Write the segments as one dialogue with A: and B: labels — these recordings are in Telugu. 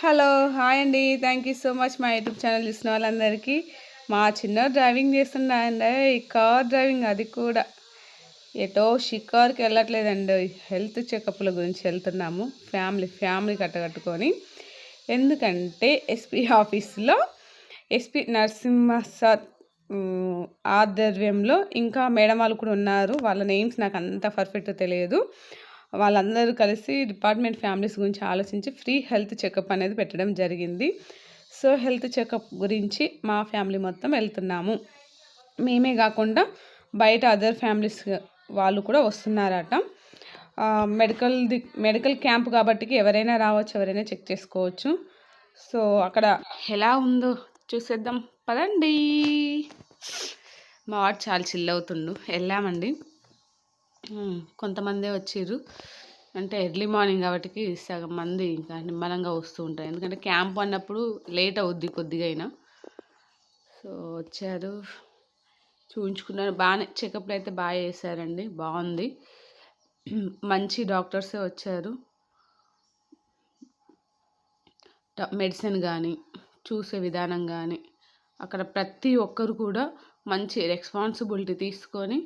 A: హలో హాయ్ అండి. థ్యాంక్ యూ సో మచ్ మా యూట్యూబ్ ఛానల్ చూసిన వాళ్ళందరికీ. మా చిన్నోడు డ్రైవింగ్ చేస్తున్నాడండి. ఈ కార్ డ్రైవింగ్, అది కూడా ఎటో షికార్కి వెళ్ళట్లేదండి. హెల్త్ చెకప్ల గురించి వెళ్తున్నాము ఫ్యామిలీ కట్టకట్టుకొని. ఎందుకంటే ఎస్పీ ఆఫీస్లో ఎస్పీ నరసింహసాద్ ఆధ్వర్యంలో ఇంకా మేడం వాళ్ళు కూడా ఉన్నారు. వాళ్ళ నేమ్స్ నాకు అంత పర్ఫెక్ట్గా తెలియదు. వాళ్ళందరూ కలిసి డిపార్ట్మెంట్ ఫ్యామిలీస్ గురించి ఆలోచించి ఫ్రీ హెల్త్ చెకప్ అనేది పెట్టడం జరిగింది. సో హెల్త్ చెకప్ గురించి మా ఫ్యామిలీ మొత్తం వెళ్తున్నాము. మేమే కాకుండా బయట అదర్ ఫ్యామిలీస్ వాళ్ళు కూడా వస్తున్నారట. మెడికల్ క్యాంప్ కాబట్టి ఎవరైనా రావచ్చు, ఎవరైనా చెక్ చేసుకోవచ్చు. సో అక్కడ ఎలా ఉందో చూసేద్దాం పదండి. మా వాడు చాలా చిల్ అవుతుండు. వెళ్ళామండి. కొంతమందే వచ్చిర్రు, అంటే ఎర్లీ మార్నింగ్ కాబట్టి సగం మంది ఇంకా నిమ్మలంగా వస్తూ ఉంటారు. ఎందుకంటే క్యాంప్ అన్నప్పుడు లేట్ అవుద్ది కొద్దిగా అయినా. సో వచ్చారు, చూపించుకున్నారు. బాగానే చెకప్లు అయితే బాగా చేశారండి, బాగుంది. మంచి డాక్టర్సే వచ్చారు. మెడిసిన్ కానీ చూసే విధానం కానీ అక్కడ ప్రతి ఒక్కరు కూడా మంచి రెస్పాన్సిబిలిటీ తీసుకొని,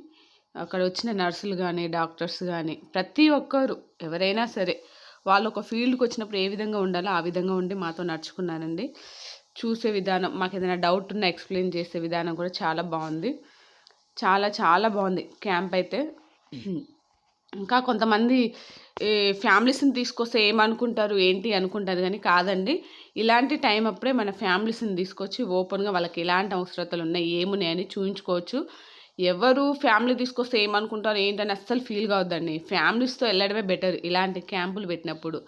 A: అక్కడ వచ్చిన నర్సులు కానీ డాక్టర్స్ కానీ ప్రతి ఒక్కరు ఎవరైనా సరే వాళ్ళు ఒక ఫీల్డ్కి వచ్చినప్పుడు ఏ విధంగా ఉండాలో ఆ విధంగా ఉండి మాతో నడుచుకున్నారండి. చూసే విధానం, మాకు ఏదైనా డౌట్ ఉన్నా ఎక్స్ప్లెయిన్ చేసే విధానం కూడా చాలా బాగుంది. చాలా చాలా బాగుంది క్యాంప్ అయితే. ఇంకా కొంతమంది ఫ్యామిలీస్ని తీసుకొస్తే ఏమనుకుంటారు ఏంటి అనుకుంటారు, కానీ కాదండి. ఇలాంటి టైం అప్పుడే మన ఫ్యామిలీస్ని తీసుకొచ్చి ఓపెన్గా వాళ్ళకి ఎలాంటి అవసరతలు ఉన్నాయి ఏమున్నాయని చూపించుకోవచ్చు. ఎవరు ఫ్యామిలీ తీసుకొస్తే ఏమనుకుంటారు ఏంటని అస్సలు ఫీల్ కావద్దండి. ఫ్యామిలీస్తో వెళ్ళడమే బెటర్ ఇలాంటి క్యాంపులు పెట్టినప్పుడు.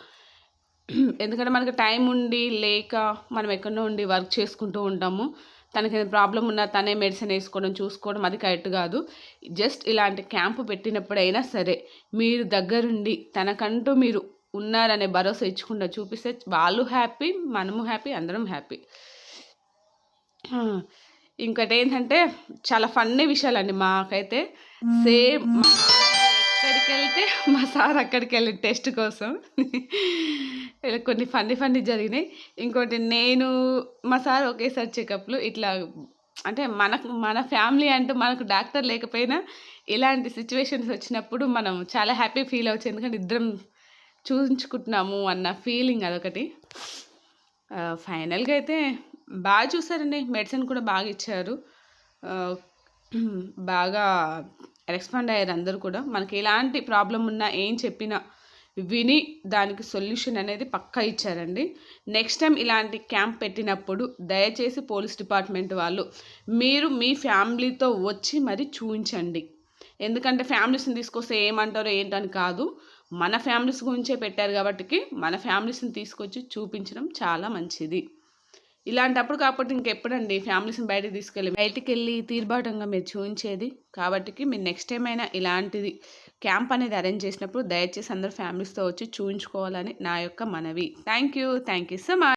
A: ఎందుకంటే మనకు టైం ఉండి లేక మనం ఎక్కడో ఉండి వర్క్ చేసుకుంటూ ఉంటాము. తనకి ఏదైనా ప్రాబ్లం ఉన్నా తనే మెడిసిన్ వేసుకోవడం చూసుకోవడం అది కరెక్ట్ కాదు. జస్ట్ ఇలాంటి క్యాంపు పెట్టినప్పుడైనా సరే మీరు దగ్గరుండి తనకంటూ మీరు ఉన్నారనే భరోసా ఇచ్చుకుంటూ చూపిస్తే వాళ్ళు హ్యాపీ, మనము హ్యాపీ, అందరం హ్యాపీ. ఇంకోటి ఏంటంటే చాలా ఫన్నీ విషయాలండి మాకైతే. సేమ్ ఎక్కడికి వెళ్తే మా సార్ అక్కడికి వెళ్ళి టెస్ట్ కోసం కొన్ని ఫన్నీ జరిగినాయి. ఇంకోటి నేను మా సార్ ఒకేసారి చెకప్లు ఇట్లా, అంటే మన ఫ్యామిలీ అంటూ మనకు డాక్టర్ లేకపోయినా ఇలాంటి సిచ్యువేషన్స్ వచ్చినప్పుడు మనం చాలా హ్యాపీ ఫీల్ అవ్వచ్చు. ఎందుకంటే ఇద్దరం చూపించుకుంటున్నాము అన్న ఫీలింగ్ అదొకటి. ఫైనల్గా అయితే బాగా చూసారండి. మెడిసిన్ కూడా బాగా ఇచ్చారు. బాగా రెస్పాండ్ అయ్యారు అందరూ కూడా. మనకి ఎలాంటి ప్రాబ్లం ఉన్నా ఏం చెప్పినా విని దానికి సొల్యూషన్ అనేది పక్కా ఇచ్చారండి. నెక్స్ట్ టైం ఇలాంటి క్యాంప్ పెట్టినప్పుడు దయచేసి పోలీస్ డిపార్ట్మెంట్ వాళ్ళు మీరు మీ ఫ్యామిలీతో వచ్చి మరి చూపించండి. ఎందుకంటే ఫ్యామిలీస్ని తీసుకొస్తే ఏమంటారో ఏంటని కాదు, మన ఫ్యామిలీస్ గురించే పెట్టారు కాబట్టి మన ఫ్యామిలీస్ని తీసుకొచ్చి చూపించడం చాలా మంచిది. ఇలాంటప్పుడు కాకపోతే ఇంకెప్పుడండి ఫ్యామిలీస్ని బయటికి వెళ్ళి తీర్బాటంగా మీరు చూపించేది. కాబట్టి మీరు నెక్స్ట్ టైం అయినా ఇలాంటిది క్యాంప్ అనేది అరేంజ్ చేసినప్పుడు దయచేసి అందరూ ఫ్యామిలీస్తో వచ్చి చూపించుకోవాలని నా యొక్క మనవి. Thank you so much.